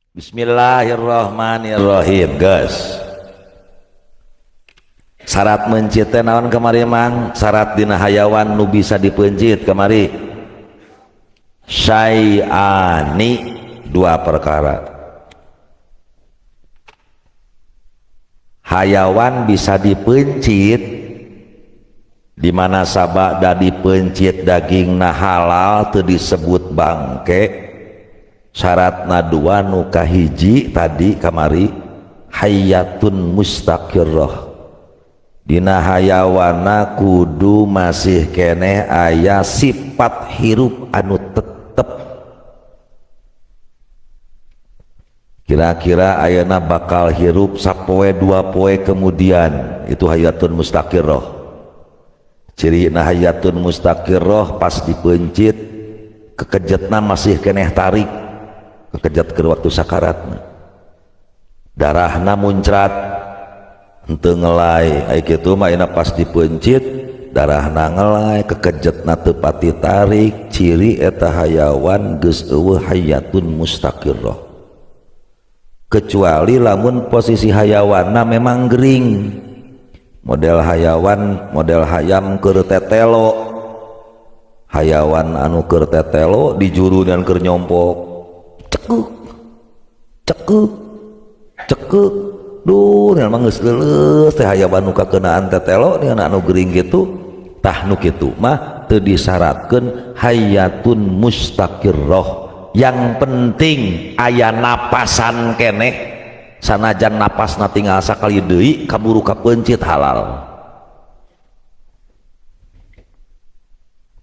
Bismillahirrahmanirrahim, guys. Syarat mencit teh naon kamari mang? Syarat dina hayawan nu bisa dipencit kamari syai'ani, dua perkara. Hayawan bisa dipencit di mana sabada dipencit dagingna halal teu disebut bangke. Syaratna dua nu kahiji tadi kamari hayatun mustaqirrah, dina hayawana kudu masih keneh aya sifat hirup anu tetep. Kira-kira ayana bakal hirup sapoe dua poe kemudian, itu hayatun mustaqirrah. Ciri na hayatun mustaqirrah pas dipencit kekejetna masih keneh tarik, kekejat ke waktu sakaratna, darahna muncrat henteu ngelai aya kitu mah ina pas dipencit darahna ngelai kekejetna teu pati tarik, ciri eta hayawan geus eueuh hayatun mustaqirrah. Kecuali lamun posisi hayawanna memang gering, model hayam keur tetelo, hayawan anu keur tetelo dijuru dan keur nyompok cekuk duh memang geus leuleus teh hayawan nu kakeunaan tetelo nih anu gering gitu, tah nu kitu mah teu disyaratkeun hayatun mustaqirrah. Yang penting aya napasan keneh, sanajan napasna tinggal sakali deui kaburu kapencit halal.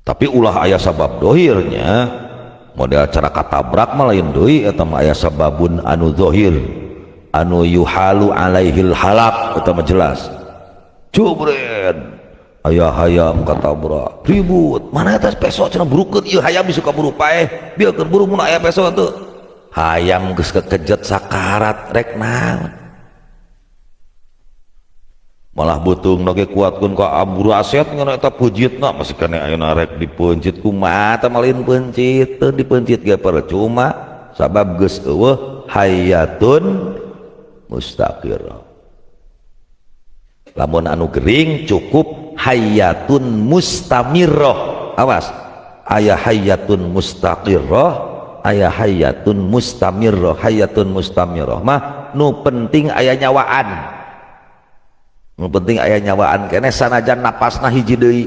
Tapi ulah aya sabab dohirnya, model cara katabrak mah lain deui eta mah aya sababun anu zahir anu yuhalu alaihil halak, eta mah jelas. Jubred aya hayam katabrak ribut, mana eta peso cenah burukeun ieu hayam bisa kaburu paeh bieukeun buru mun aya peso teu. Hayam geus kekejet sakarat rek naon, malah beuteung ge kuatkeun ka aburu aset ngana eta pujitna masih keneh ayeuna rek dipencit kumaha teh malin pencit teu dipencit ge percuma sabab geus eueuh hayatun mustaqirrah. Lamun anu gering cukup hayatun mustamirrah. Awas, aya hayatun mustaqirrah, aya hayatun mustamirrah. Hayatun mustamirrah mah nu penting aya nyawaan, nu penting aya nyawaan keneh sanajan napasna hiji deui,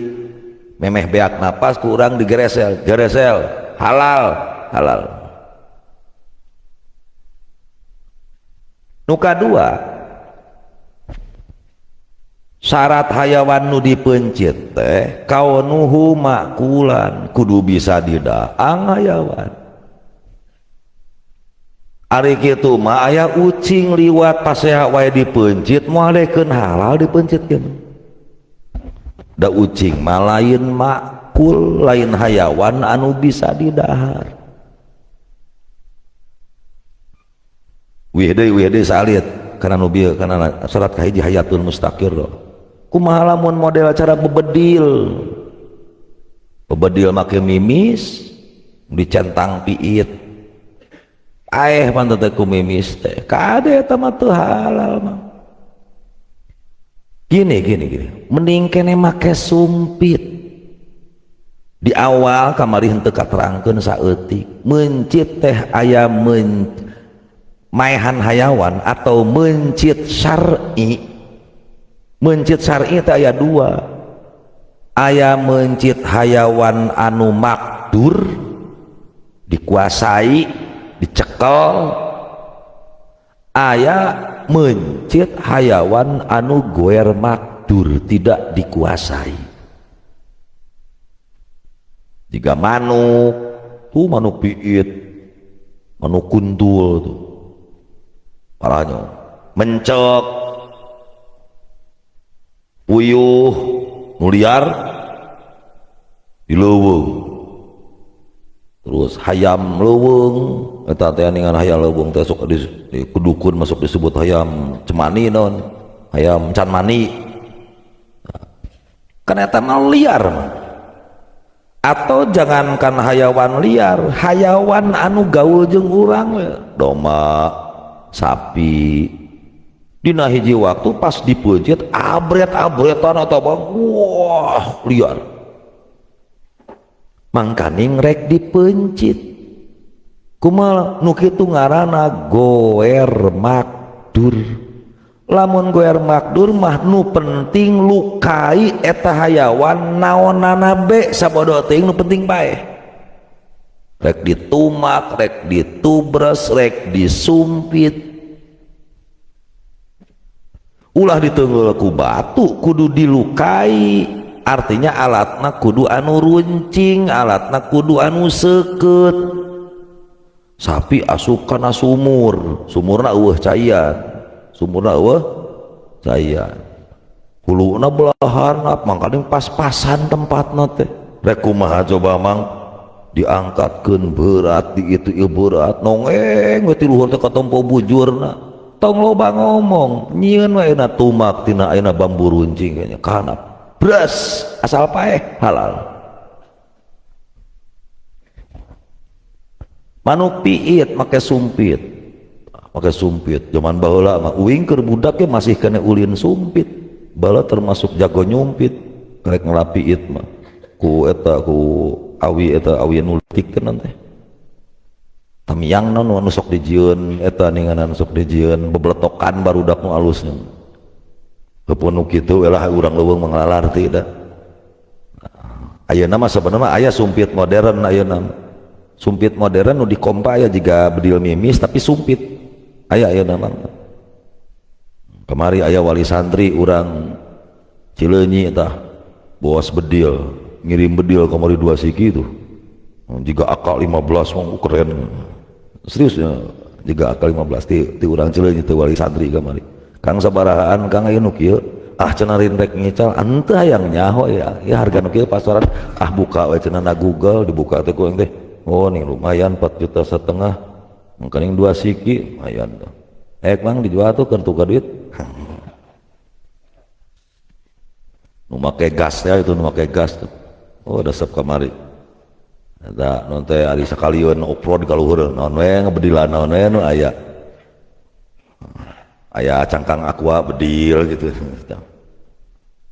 memeh beak napas ku urang digeresel halal. Nu kadua, syarat hayawan nu dipencit teh kaunuhu makulan, kudu bisa didaang hayawan. Ari kitu mah aya ucing liwat paseha wae dipencit moalekeun halal dipencitkeun. Da ucing mah lain makul, lain hayawan anu bisa didahar. Wih deui salit kana nu bieu kana syarat kahiji hayatun mustaqirrah. Kumaha lamun model cara bebedil make mimis dicentang piit pantet ku mimis teh kade eta mah teu halal mah. Gini mending kene make sumpit di awal kamari henteu katerangkeun saeutik mencit teh aya maehan hayawan atau mencit syar'i. Mencit syar'i teh aya dua, aya mencit hayawan anu makdur dikuasai dicekel, aya mencit hayawan anu goer makdur tidak dikuasai. Jika manuk tuh manuk piit, manuk kuntul tuh parahnya mencek, puyuh nuliar di leuweung, terus hayam leuweung eta teh ningan hayam leuweung teh sok di dukun masuk disebut hayam cemani non, hayam can mani. Kan eta mah liar mah. atau jangankan hayawan liar, hayawan anu gaul jeung urang we, domba, sapi, dina hiji waktu pas dipeujit abret-abretan atau bang, wah liar, mangkaning rek dipencit, kumaha nu kitu ngaranna goer makdur. Lamun goer makdur mah nu penting lukai eta hayawan naonana be sabodo teuing nu penting bae, rek ditumak, rek ditubres, rek disumpit, ulah diteungeul ku batu kudu dilukai, artinya alatna kudu anu runcing, alatna kudu anu seukeut. Sapi asup kana sumur, sumurna eueuh caian, sumurna eueuh caian, huluna belahanap, mangkana pas-pasan tempatna teh. Rek kumaha coba mang diangkatkeun berat di itu ieu berat nongeng we ti luhur teh katompo bujurna, tong loba ngomong nyieun we na tumak tina ayeuna bambu runcing kayaknya kahanap bras asal paeh halal. Manuk piit make sumpit, pakai sumpit. Zaman baheula mah uing keur budak ge masih kena ulin sumpit, bala termasuk jago nyumpit, rek ngelapiit mah ku eta ku awi eta awi nu leutikkeun teh tamiang nu sok dijieun eta ninganan sok dijieun bebletokan barudak nu alusnya heupeun nu kitu ulah urang leuweung manglalar teh da. Ayeuna mah sabenerna aya sumpit modern, ayeuna sumpit modern nu dikompa aya jiga bedil mimis tapi sumpit aya ayeuna mah. Kemari aya wali santri urang Cileunyi tah bos bedil ngirim bedil kamari 2 siki itu jiga AK 15 mah keren serius ya, jiga AK 15 ti urang Cileunyi teh wali santri kamari. Kang sabarahaan Kang aya nu kieu ah cenah rek ngical henteu hayang nyaho ya harga nu kieu pasaran ah buka we cenah na Google dibuka teh ku teh oh nih lumayan 4,5 juta mangkaning 2 siki lumayan tuh mang dijual tuh keur tukar duit nu make gas ya itu nu make gas tuh oh dasep kamari eta non teh ari sakalieun off-road ka luhur naon we ngebedilan naon we nu aya cangkang aqua bedil gitu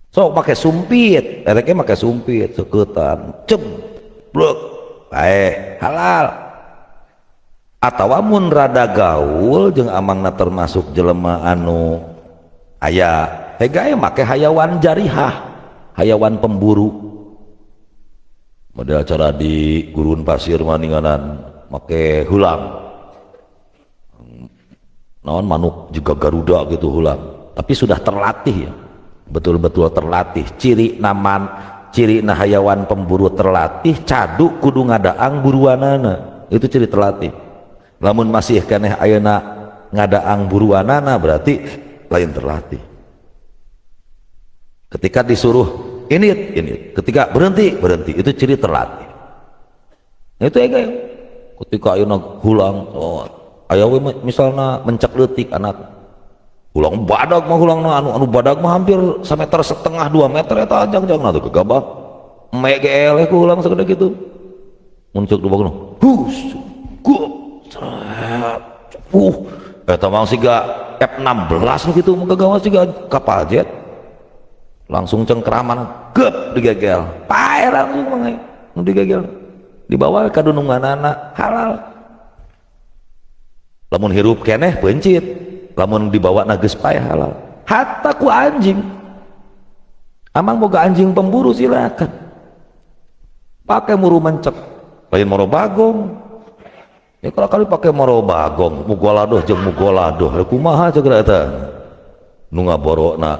sok make sumpit ereke make sumpit seuketan ceblek bae halal. Atawa mun rada gaul jeung amangna termasuk jelema anu aya hega make hayawan jarihah, hayawan pemburu model cara di gurun pasir maninganan make hulang naon manuk juga Garuda gitu hulang tapi sudah terlatih ya, betul-betul terlatih. Ciri na hayawan pemburu terlatih cadu kudu ngadaang buruanana, itu ciri terlatih. Lamun masih keneh ayeuna ngadaang buruanana berarti lain terlatih. Ketika disuruh ini ketika berhenti itu ciri terlatih. Itu ega ketika ayeuna hulang aya we misalna mencak leutik anak hulang badag mah hulangna anu badag mah hampir 1,5 meter 2 meter eta ajang-jangna tuh kegabah eme geleh ku hulang sagede kitu muncul di baguna hus eta mah siga F16 nu kitu mah gagawa siga kapal jet langsung cengkraman gep digegel pae langsung mah nu digegel dibawa ka dununganana halal. Lamun hirup keneh bencit, lamun dibawa nages pae halal. Hatta ku anjing, amang boga anjing pemburu silakan pakai muru mencek lain moro bagong ya kalau kali pakai moro bagong mugoladoh jeung mugoladoh kumaha ceuk eta nu ngaborona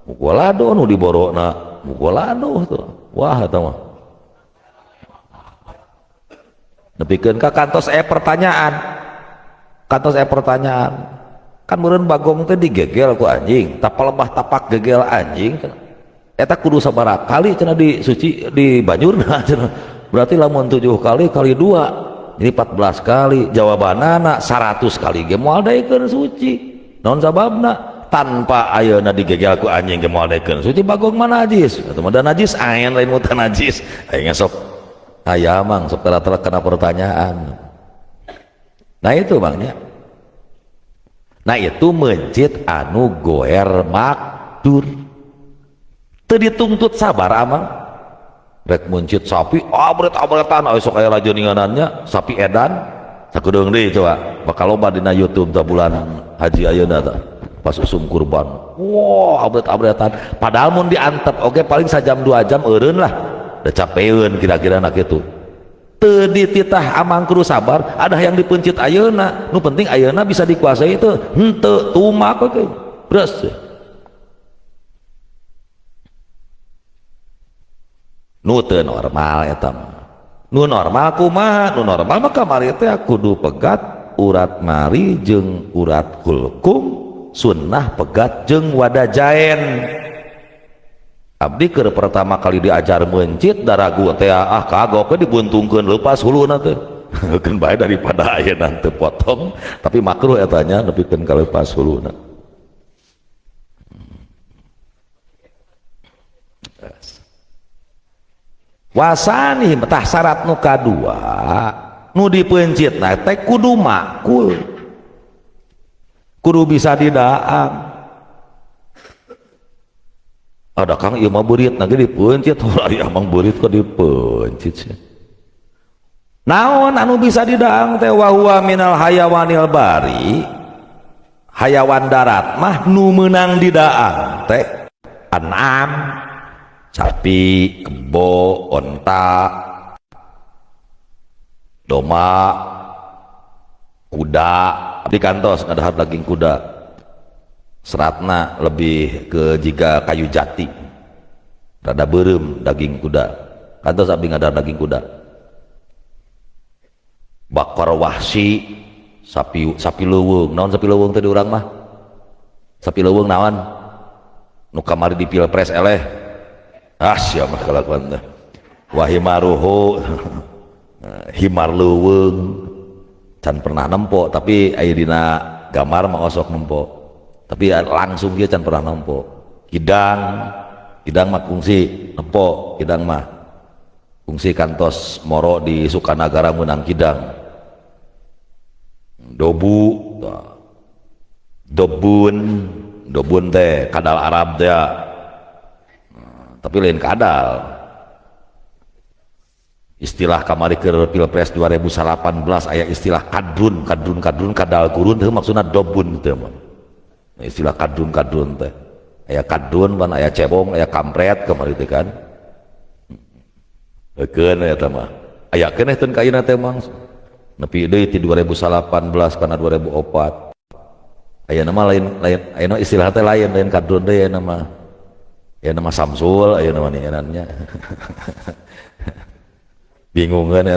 mugoladoh nu diborona mugoladoh tuh wah eta mah nepikeun ka kantos pertanyaan kan meureun bagong teh digegel ku anjing tapal lebah tapak gegel anjing eta kudu sabaraha kali cenah disuci di banjurna cenah berarti lamun 7 kali kali 2 jadi 14 kali jawabanana 100 kali ge moal daekeun suci naon sababna tanpa ayeuna digegel ku anjing ge moal daekeun suci bagong mah najis atuh mah da najis ayen lain muta najis aya sok aya mang sok tara kena pertanyaan. Nah itu bangnya. Nah itu masjid anu goer makdur teu dituntut sabar amang rek masjid sapi abret-abretan esok aya rajoninganannya sapi edan sakudeung deui coba bakal loba dina YouTube ta bulan haji ayeuna ta pas usum kurban wah abret-abretan padahal mun diantep oge paling sajam 2 jam eureun lah da capeun kira-kira na kitu teu dititah amang kudu sabar ada yang dipencit ayeuna nu penting ayeuna bisa dikuasai itu henteu tumak oge beres nu teu normal eta nu normal kumaha nu normal mah kamari teh kudu pegat urat mari jeung urat hulkum sunnah pegat jeung wadajaen abdi keur pertama kali diajar mencit daragu teh kagok ke dibuntungkeun leupas huluna teh keun bae daripada ayeuna teu potong tapi makruh eta nya nepikeun ka leupas huluna. Wasani tah syarat nu kadua nu dipencit nah teh kudu makul kudu bisa didaang ada kang ieu mah beurit na ge dipencit ari amang beurit kok dipencit sih naon anu bisa didaang teh wa huwa minal hayawanil bari hayawan darat mah nu meunang didaang teh an'am sapi, kebo, onta, doma, kuda abdi kantos ngadahar daging kuda seratna lebih ke jika kayu jati rada beureum daging kuda kantos abdi ngadahar daging kuda bakar wahsi sapi leuweung naon sapi leuweung teh di urang mah sapi leuweung naon nu kamari di pilpres eleh sia mah kalakuan teh wahimaruhu himar leuweung can pernah nempo tapi aya dina gambar mah osok nempo tapi langsung dia can pernah nempo kidang mah kungsi nempo kidang mah kungsi kantos moro di Sukanagara menang kidang dobun teh kadal Arab teh tapi lain kadal istilah kamari ke pilpres 2018 aya istilah kadrun kadal gurun teh maksudna dobun teh istilah kadrun teh aya kadrun pan aya cebong aya kampret kamari teh kan eukeun eta mah aya keneh teu ka ayeuna teh mang nepi deui ti 2018 kana 2004 ayeuna mah lain ayeuna istilah teh lain kadrun deui ayeuna mah ya nama Samsul ayo nama niannya bingungan ya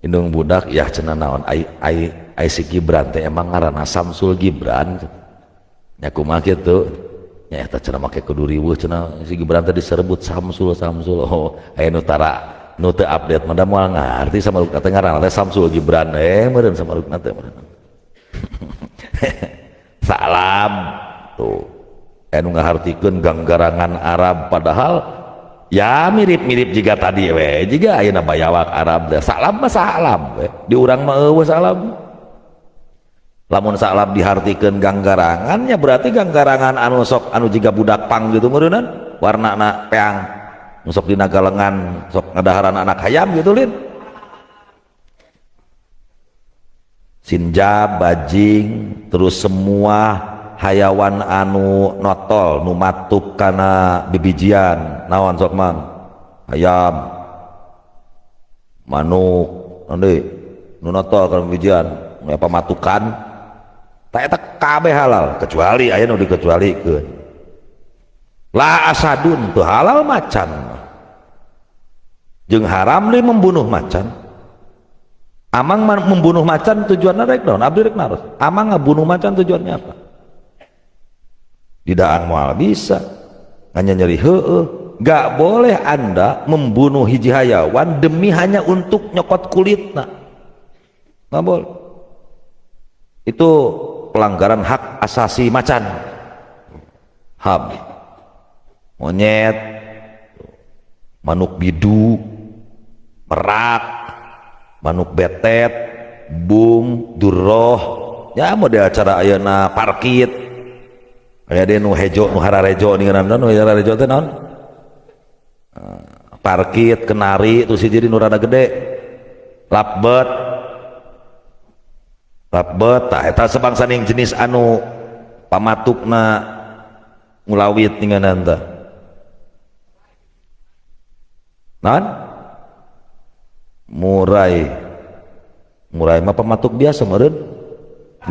indung budak ya cenah naon ai si Gibran teh emang ngaranna Samsul Gibran nya kumaha kitu nya eta cenah make kudu riweuh cenah si Gibran teh diserebut Samsul oh aya nu teu update mah da moal ngarti samarukna teh ngaranna teh Samsul Gibran meureun samarukna teh salam tuh anu ngahartikeun ganggarangan Arab padahal ya mirip-mirip juga tadi we juga ayeuna bayawak Arab salam mah salam we di urang mah eueuh salam lamun salam dihartikeun ganggarangannya berarti ganggarangan anu sok anu jiga budak pang gitu meureunan warnana peang sok dina galengan sok ngadaharan anak hayam gitu lin sinjab bajing terus semua hayawan anu notol nu matuk kana bibijian naon sok mang hayam manuk nanti nu notol kana bibijian apa matukan tak eta kabeh halal kecuali aya nu dikecualikeun la asadun teu halal macan jeung haram li membunuh macan amang membunuh macan tujuanna rek naon abdi rek naros amang ngabunuh macan tujuannya apa didaang moal bisa hanya nyeri gak boleh anda membunuh hiji hayawan demi hanya untuk nyokot kulitna gak boleh itu pelanggaran hak asasi macan ham monyet manuk bidu merak, manuk betet, bung, durroh, ya model acara ayeuna parkit, aya de nu hejo nu hararejo ninganan nu hararejo teh naon? Parkit, kenari, terus jadi nu rada gede, lapbet, tah eta sebangsaning jenis anu pamatukna ngulawit ninganan teh. Naon? Murai mah pematuk biasa meureun.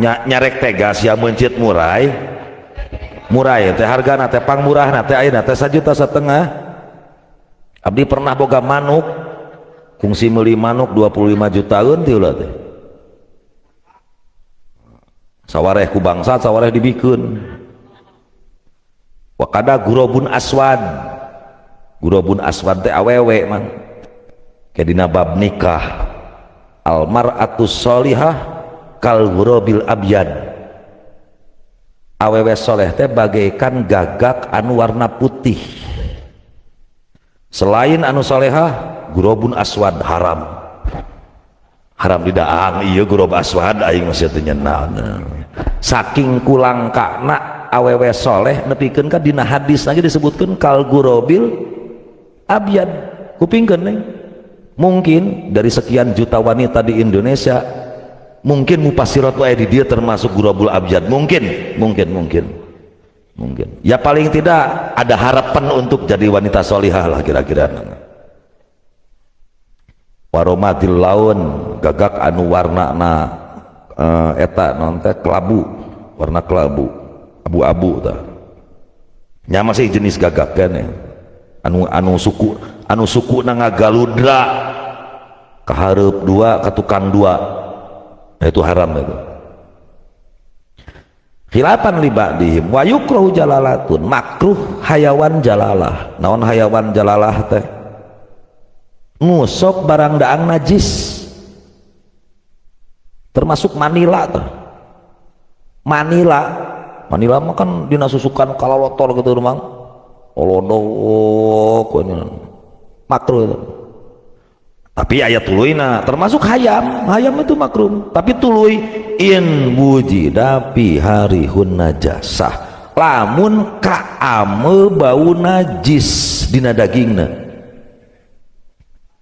Nyarek tega sia mencit murai teh hargana teh pangmurahna teh ayeuna teh 1,5 juta. Abdi pernah boga manuk kungsi meuli manuk 25 jutaan ti ulah teh. Sawareh ku bangsat sawareh dibikeun. Wakada gurobun aswad teh awewe man. Kayak dina bab nikah al mar'atus sholihah kal gurobil abyad. Awewe soleh teh bagaikan gagak anu warna putih. Selain anu solehah, gurobun aswad haram didaang. Iya gurob aswad aing masih teu nyeunnaon. Saking kulangkana awewe soleh nepikeun ka dina hadis lagi disebutkeun kal gurobil abyad. Kupingkeun nih. Mungkin dari sekian juta wanita di Indonesia, mungkin mufassirat wae di dia termasuk gurobul abyad. Mungkin. Ya paling tidak ada harapan untuk jadi wanita solihah lah kira-kira. Waromatil laun gagak anu warna na eta non teh kelabu, warna kelabu, abu-abu tah. Nya masih jenis gagak kan ya. Anu suku na ngagaludra ka hareup dua ka tukang dua. Itu haram itu. Khilafan li ba'dihim wa yukrahu jalalatun, makruh hayawan jalalah. Naon hayawan jalalah teh? Ngusok barang daang najis, termasuk manila teh. Manila mah kan dina susukan kalolotor gitu mang. Olodok makruh itu. Tapi ayat tuluina termasuk hayam itu makruh. Tapi tuluy in wujida fi harihun najasah, lamun kaame bau najis dina dagingna.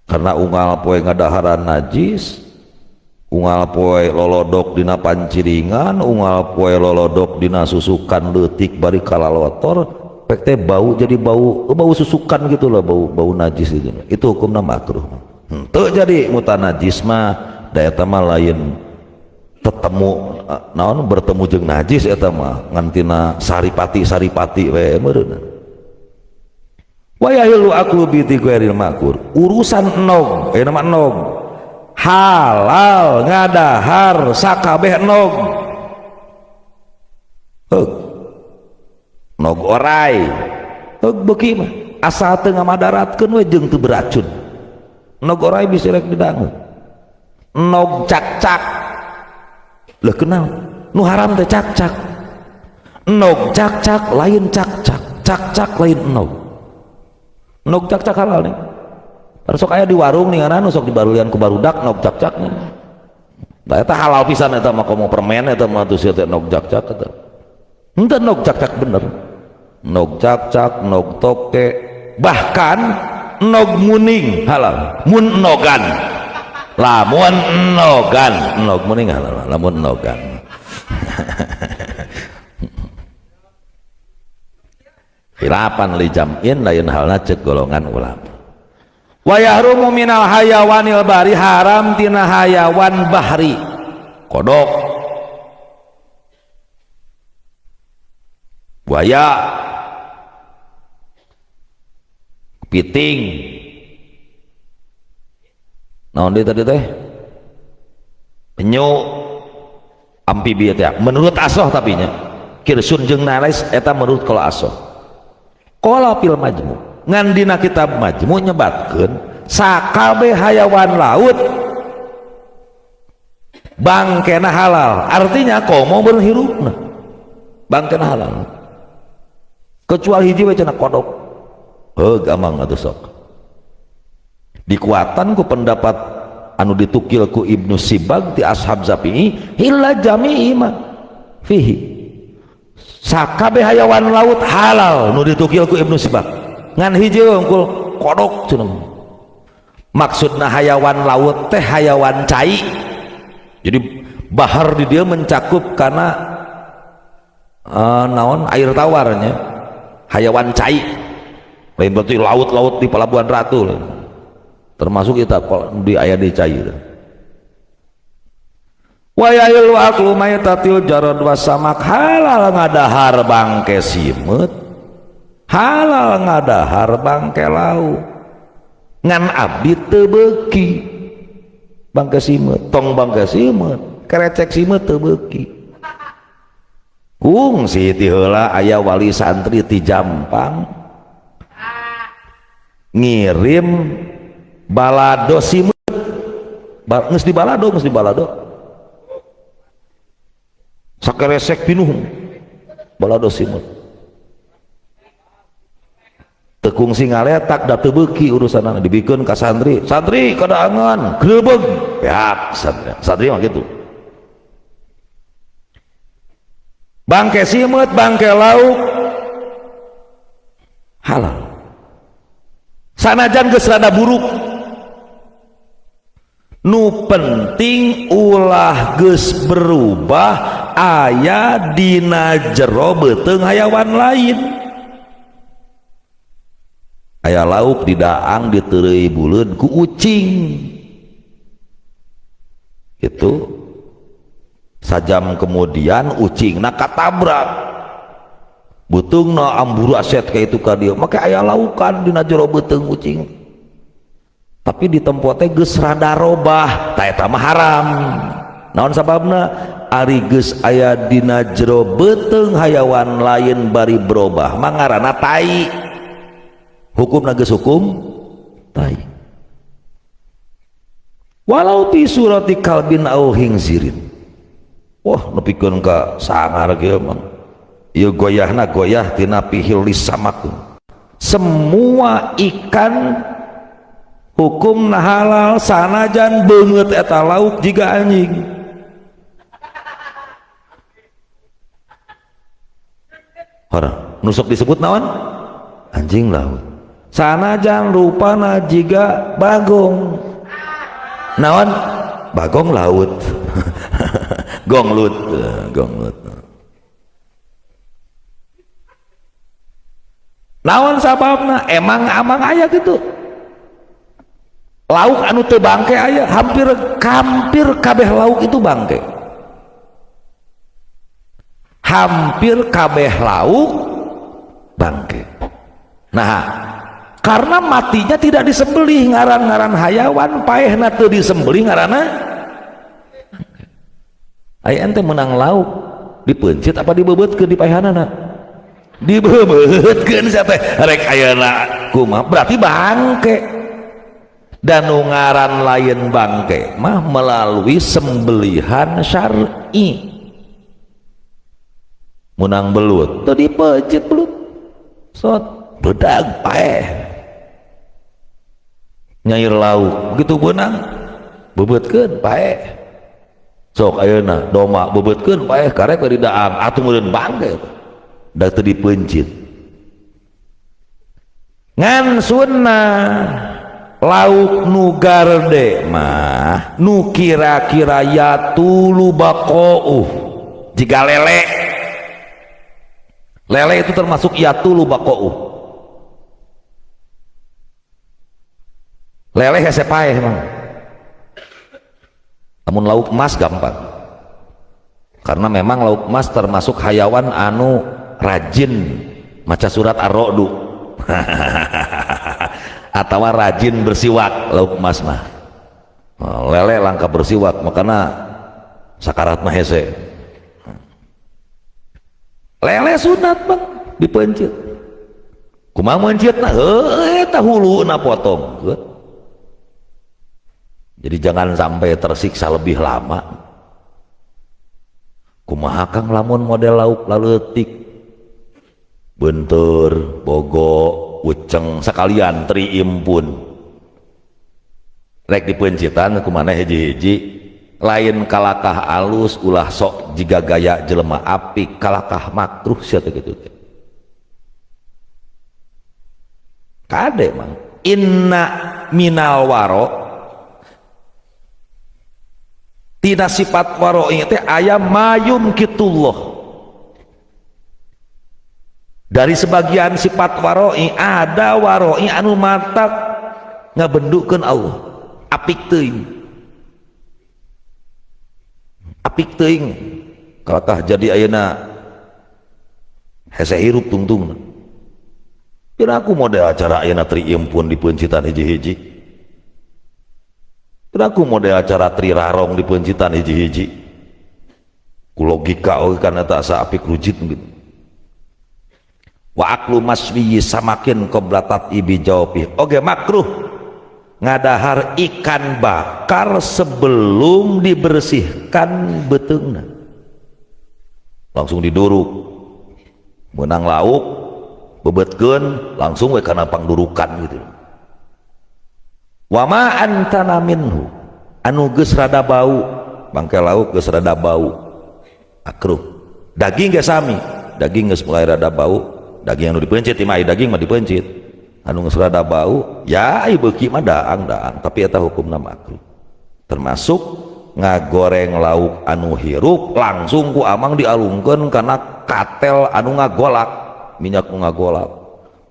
Karena unggal poe ngadaharan najis, unggal poe lolodok dina panciringan, unggal poe lolodok dina susukan leutik bari kalalotor, pek teh bau jadi bau susukan gitu lah, bau najis gitu. Itu hukumna makruh. Tuh jadi mutanajis mah da eta mah lain tetemu naon bertemu jeung najis eta mah ngantina saripati we meureun. Wa yahilu aku bi ghairil makur, urusan enog nama enog halal ngadahar sakabeh enog. Nog orai beuki mah asal teu ngamadaratkeun we jeung teu beracun. Nog orai bisa rek didangu. Nog cak-cak lah kenal nu haram teh cak-cak. Nog cak-cak lain cak-cak lain nog. Nog cak-cak halal nih. Sok aya di warung nih kana sok dibarulian ku barudak nog cak-cak nih. Da eta halal pisan eta mah komo permen eta mah tuh sia teh nog cak-cak eta. Henteu nog cak-cak bener. Nog cak-cak, nog toke, bahkan nog muning halal. Mun nogan. Lamun nogan, nog muning halal. Lamun nogan. Khilafan li jam'in lain halna ceuk golongan ulama. Wa yahrumu minal hayawanil bari, haram tina hayawan bahri. Kodok, buaya, piting, naon deui tadi teh? Penyu, amfibi teh. Menurut asoh tapi nya. Kirsun jeung nalais eta menurut kalau asoh. Qala fil majmu, ngan dina kitab majmu nyebatkeun sakabeh hayawan laut bangkena halal. Artinya komo berhirupna bangkena halal. Kecuali hiji we cenah kodok. Amang atuh sok. dikuatan ku pendapat anu ditukil ku Ibnu Sibag ti ashab Zafi'i illa jami'i ma fihi sakabeh hayawan laut halal nu ditukil ku Ibnu Sibag ngan hiji unggul kodok cenah maksudna hayawan laut teh hayawan cai jadi bahar di dia mencakup karena naon air tawarnya hayawan cai lain berarti laut-laut di Pelabuhan Ratu termasuk kita di ayat di cai wa ya'il waqlu maytatil jarad wasamak halal ngadahar bangke simet halal ngadahar bangke lauk ngan abdi teu beuki bangke simet tong bangke simet kerecek simet teu beuki kung si ti heula aya wali santri ti Jampang ngirim balado simet geus di balado sakeresek pinuh balado simet tekung sing ngaletak da teu beuki urusanna dibikeun ka santri kadaangan grebeg pihak santri mah kitu bangke simet bangke lauk halal sanajan geus rada buruk nu penting ulah geus berubah aya dina jero beuteung hayawan lain aya lauk di daang diteureuy buleun ku ucing itu sajam kemudian ucingna katabrak beuteungna amburu aset ka itu ka dieu make aya laukan dina jero beuteung ucing tapi di tempo teh geus rada robah ta eta mah haram naon sababna ari geus aya dina jero beuteung hayawan lain bari berubah mah ngaranna tai hukumna geus hukum tai walau fi surati kalbin au hingzirin wah nepikeun ka sangar ge mah ieu goyahna goyah tina pihil lisamak semua ikan hukumna halal sanajan beungeut eta lauk jiga anjing hara nusuk disebut naon anjing laut sanajan rupana jiga bagong naon bagong laut gonglut naon sababna emang aya gitu lauk anu teu bangke aya hampir kabeh lauk itu bangke hampir kabeh lauk bangke nah karena matinya tidak disembelih ngaran-ngaran hayawan paehna teu disembelih ngaranna aya ente menang lauk dipencit apa dibebeutkeun di paehanana dibebeutkeun sia teh rek ayeuna kumaha berarti bangke dan ngaran lain bangke mah melalui sembelihan syar'i menang belut teu dipencit belut sot bedag paeh nyair lauk begitu benang bebeutkeun paeh sok ayeuna doma bebeutkeun paeh karek di daang atuh meureun bangke da teu dipencit ngan sunnah lauk nu garde mah nu kira-kira yatulu baqouh jiga lele itu termasuk yatulu baqouh lele hese paeh mah namun lauk emas gampang karena memang lauk emas termasuk hayawan anu rajin maca surat ar-ra'd atau rajin bersiwak lauk emas mah lele langka bersiwak makanya sakarat mah hese lele sunat bang dipencit kumaha mencitna eta huluna potong jadi jangan sampai tersiksa lebih lama kumaha kang lamun model lauk laletik bentur bogo uceng sekalian tri impun rek dipencitan kumana hiji-hiji lain kalakah alus ulah sok jika gaya jelema apik kalakah makruh sia teh kitu teh kade mang inna minal waro tina sifat waro ieu teh aya mayum kitullah dari sebagian sifat waroi ada waroi anu matak ngabendukeun Allah apik teuing kalakah jadi ayeuna hese hirup tungtungna kira aku model acara ayeuna tri impun dipencitan hiji-hiji kira aku model acara tri rarong dipencitan hiji-hiji ku logika oge kana tak saapik rujit gitu wa aklu maswi samakin qoblatat ibi jawabi oge makruh ngadahar ikan bakar sebelum dibersihkan beteungna langsung diduruk menang lauk bebetkeun langsung we kana pangdurukan gitu wa ma antana minhu anu geus rada bau bangke lauk geus rada bau akruh daging ge sami daging geus mulai rada bau daging anu dipencit imah daging mah dipencit anu geus rada bau ya ieu beuki mah daang tapi eta hukumna makruh termasuk ngagoreng lauk anu hirup langsung ku amang dialungkeun kana katel anu ngagolak minyak nu ngagolak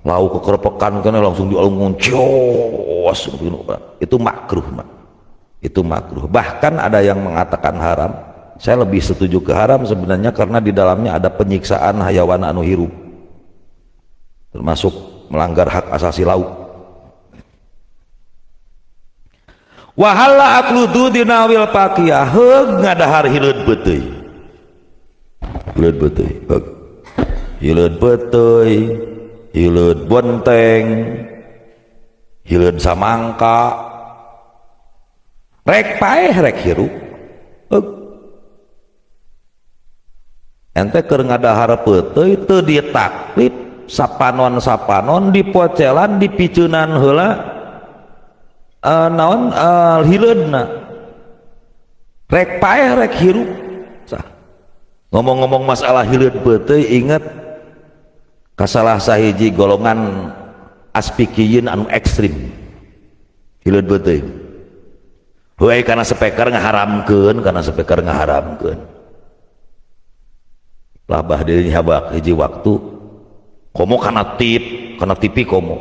lauk kekerpekan kana langsung dialungkeun cios itu makruh mah itu makruh bahkan ada yang mengatakan haram saya lebih setuju ke haram sebenarnya karena di dalamnya ada penyiksaan hayawan anu hirup termasuk melanggar hak asasi lauk wahalla aklu dudina wil pakiyah heug ngadahar hileud beuteuy hileud beuteuy hileud bonteng hileud samangka rek paeh rek hirup heug ente keur ngadahar beuteuy teu ditaklif sapanon dipocelan dipiceunan heula naon hileudna rek paeh rek hirup sah ngomong-ngomong masalah hileud beuteuy inget kasalah sahiji golongan aspikiyun anu ekstrim hileud beuteuy heuy kana speaker ngaharamkeun lah bah deui habak hiji waktu komo kana TV komo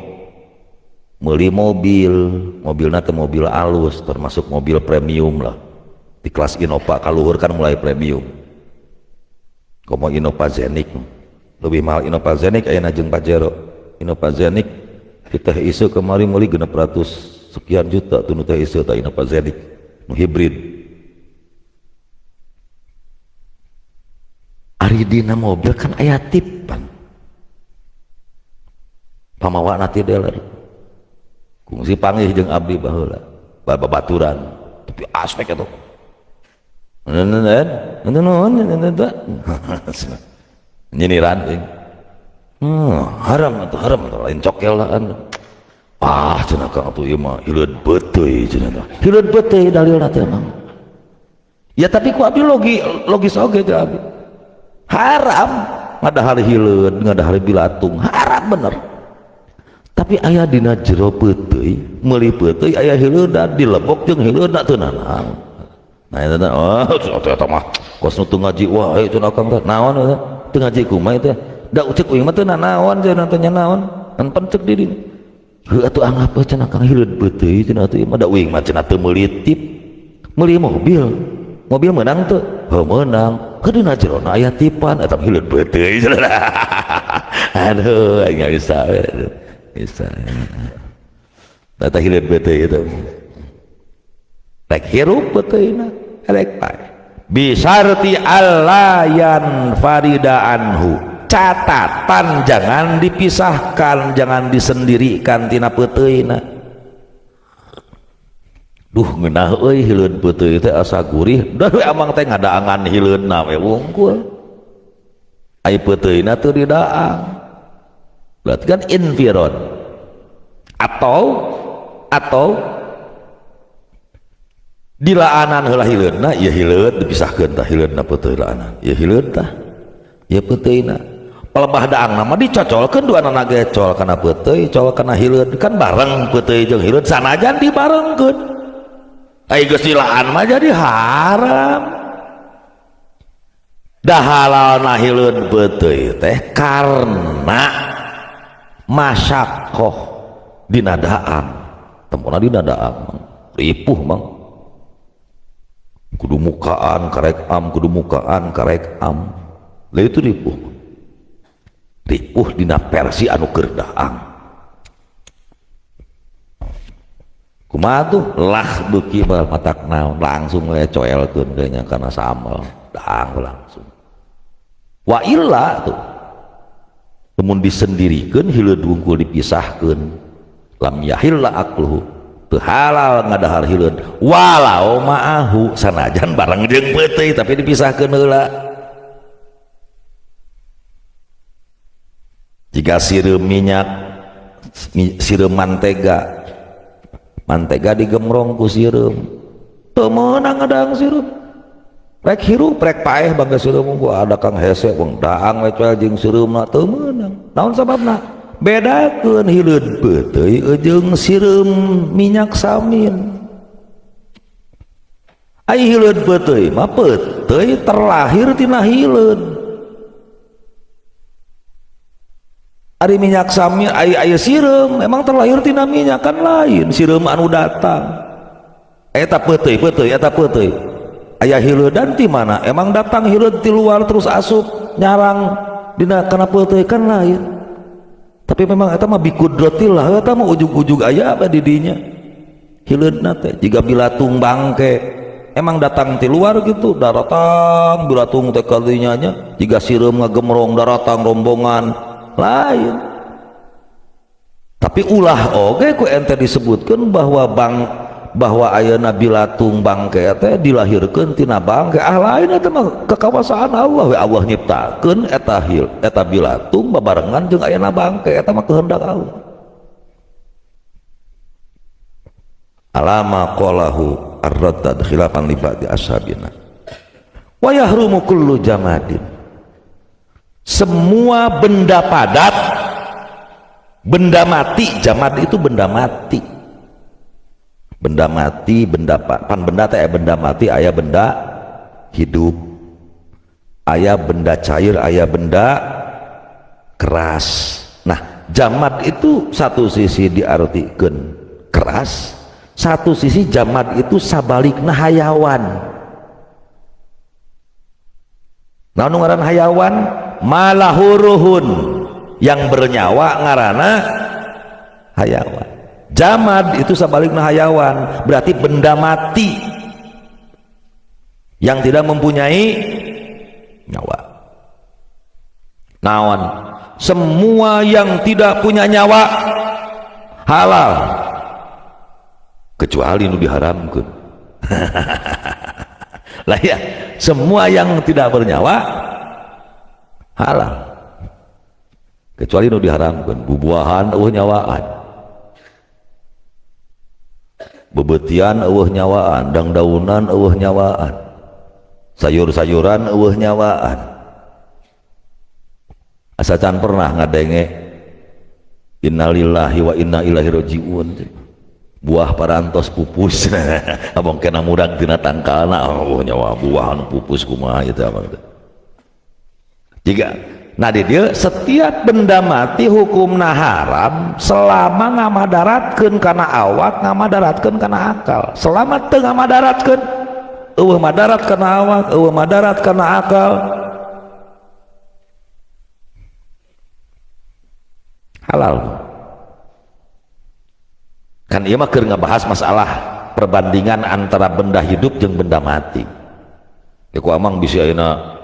meuli mobilna teh mobil alus termasuk mobil premium lah di kelas Innova kaluhur kan mulai premium komo Innova Zenik lebih mahal Innova Zenik ayeuna jeung Pajero Innova Zenik kita isu kemarin meuli 600 sekian juta tunu teh isu teh Innova Zenik nu hibrid ari dina mobil kan aya tipan pamawa nanti dealer kungsi panggih jeung abdi baheula babaturan tapi aspek itu nyiniran haram atau lain cokel lah cenah kang atuh ieu mah hileud beuteuy cenah hileud beuteuy dalilna teh emang ya tapi ku abdi logis oge teh abdi haram ngadahar hileud ngadahar bilatung haram bener tapi ayah dina jero beuteuy meuli beuteuy aya hileudna dilebok jeung hileudna teu nanang nah eta eta mah kos nu teu ngaji wae cenah kang teh naon eta teu ngaji kumaha teh da uceuk uing mah teu naon cenah teh naon kan pencek di dieu heuh atuh anggap cenah kang hileud beuteuy cenah teh mah da uing mah cenah teu meuli tip meuli mobil menang teu heuh meunang ke dina jerona aya tipan eta hileud beuteuy cenah aduh aya bisa data hileud beuteuy itu rek hirup beuteuyna rek pae bisarti allayan farida anhu catatan jangan dipisahkan jangan disendirikan tina beuteuyna duh ngeunah euy hileud beuteuy teh asa gurih da we amang teh ngadaangan hileudna we wungkul ai beuteuyna teu didaang berarti kan infiron atau dilaanan heula hileudna ieu hileud dipisahkeun tah hileudna peuteui laanan ieu hileud tah ieu peuteuna palebah daang mah dicocolkeun duana ge col kana peuteui col kana hileud kan bareng peuteui jeung hileud sanajan dibarengkeun ai geus dilaan mah jadi haram dah halalna hileud peuteui teh karena masyakoh dina daang tempona dina daang ripuh mang kudu mukaan karek am kudu mukaan karek am lah itu ripuh dina versi anu keur daang kumaha tuh lah beuki matak naon langsung we coelkeun kayaknya karena sambal daang langsung wa illa tuh lamun disendirikeun hileud wungkul dipisahkeun lam yahilla akluhu teu halal ngadahar hileud walau ma'ahu sanajan bareng jeung peuteui tapi dipisahkeun heula jika sireum minyak sireum mantega digemrong ku sireum teu meunang ngadahang sireum rek hirup rek paeh bangga sireum ku ada kang hese bang daang we coel jeung sireumna teu meunang naon sababna bedakeun hileud peuteui jeung sireum minyak samin ai hileud peuteui mah peuteui terlahir tina hileud ari minyak samin ai aya sireum emang terlahir tina minyak kan lain sireum anu datang eta peuteui eta peuteui aya hileudan ti mana emang datang hileud ti luar terus asup nyarang dina kana peuteui kan lain tapi memang eta mah bikudratillah eta mah ujug-ujug aya apa di dinya hileudna teh jiga bilatung bangke emang datang ti luar gitu daratang bilatung teh kadinya nya jiga sireum ngagemrong daratang rombongan lain tapi ulah oge ku ente disebutkeun bahwa ayeuna bilatung bangke teh dilahirkeun tina bangke lain eta mah kekawasaan Allah we Allah nyiptakeun eta bilatung babarengan jeung ayeuna bangke eta mah kehendak Allah alama qalahu ar-raddad khilafan li ba'di ashabina wa yahrumu kullu jamadin semua benda padat benda mati jamad itu benda mati benda pan benda teh benda mati aya benda hidup aya benda cair aya benda keras nah jamad itu satu sisi diartikeun keras satu sisi jamad itu sabalikna hayawan naon ngaran hayawan malahuruhun yang bernyawa ngaranna hayawan jamad itu sebaliknya hayawan berarti benda mati yang tidak mempunyai nyawa naon semua yang tidak punya nyawa halal kecuali nu diharamkeun lah ya semua yang tidak bernyawa halal kecuali nu diharamkeun bubuahan eueuh nyawaan bebetian eueuh nyawaan dangdaunan eueuh nyawaan sayur-sayuran eueuh nyawaan asa can pernah ngadenge innalillahi wa inna ilaihi rajiun buah parantos pupus abang kena murag tina tangkalna eueuh nyawa buahan pupus kumaha ieu teh abang teh jika nah di dia setiap benda mati hukumna haram selama ngamadaratkeun kana awak ngamadaratkeun kana akal selama teu ngamadaratkeun eueuh madarat kana awak eueuh madarat kana akal halal kan ieu mah keur ngabahas masalah perbandingan antara benda hidup jeung benda mati ya ku amang bisi ayeuna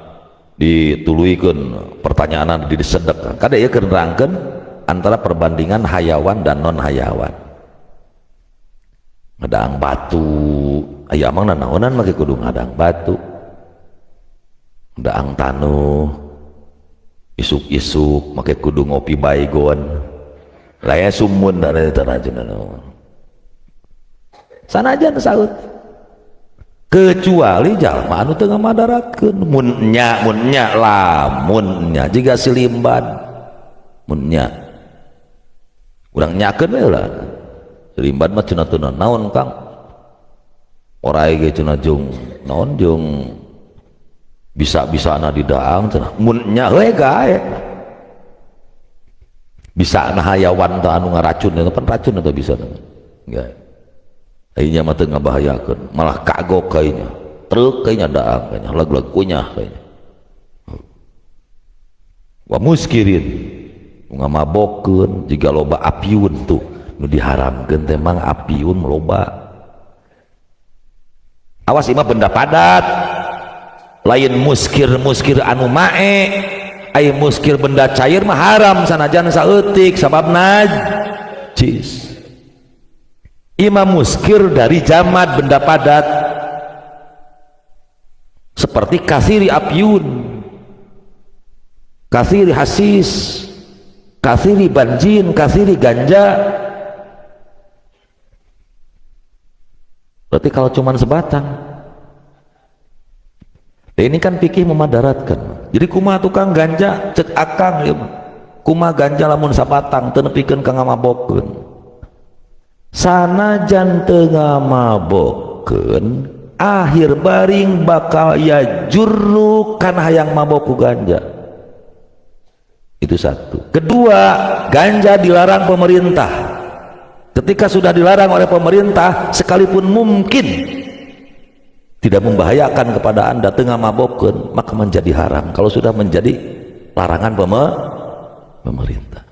dituluikeun pertanyaan di disedek kada ieu keur nerangkeun antara perbandingan hayawan dan non hayawan ngadang batu aya amang naonan make kudu ngadang batu ngadang tanuh isuk-isuk make kudu ngopi baygon laya sumun da tarajeun sanajan saut kecuali jalma anu teu ngamadaratkeun munnya jiga silimban munnya urang nyakeun we lah silimban mah cenah teu naon Kang orai ge cenah jeung naon jeung bisa-bisana di daang cenah munnya we gae bisa na hayawan teh anu ngaracun eta pan racun atau bisa gae ayeuna mah teu ngabahayakeun malah kagok kayaknya truk kayaknya daang kayaknya lag-lag kunyah kayaknya wa muskirin ngamabokeun jiga loba apiun tuh nu diharamkeun teh mang apiun loba awas imah benda padat lain muskir anu mae aya muskir benda cair mah haram sanajan saeutik sabab najis imam muskir dari jamad benda padat seperti kasiri apiun kasiri hasis kasiri banjin kasiri ganja berarti kalau cuman sebatang ini kan fikih memadaratkan jadi kumaha tukang ganja cek akang ya kumaha ganja lamun sabatang teu nepikeun ka ngamabokeun sanajan teu ngamabokeun akhir baring bakal ya jurru kana hayang mabok ku ganja itu satu. Kedua, ganja dilarang pemerintah. Ketika sudah dilarang oleh pemerintah, sekalipun mungkin tidak membahayakan kepada anda tengah mabokkeun maka menjadi haram kalau sudah menjadi larangan pemerintah.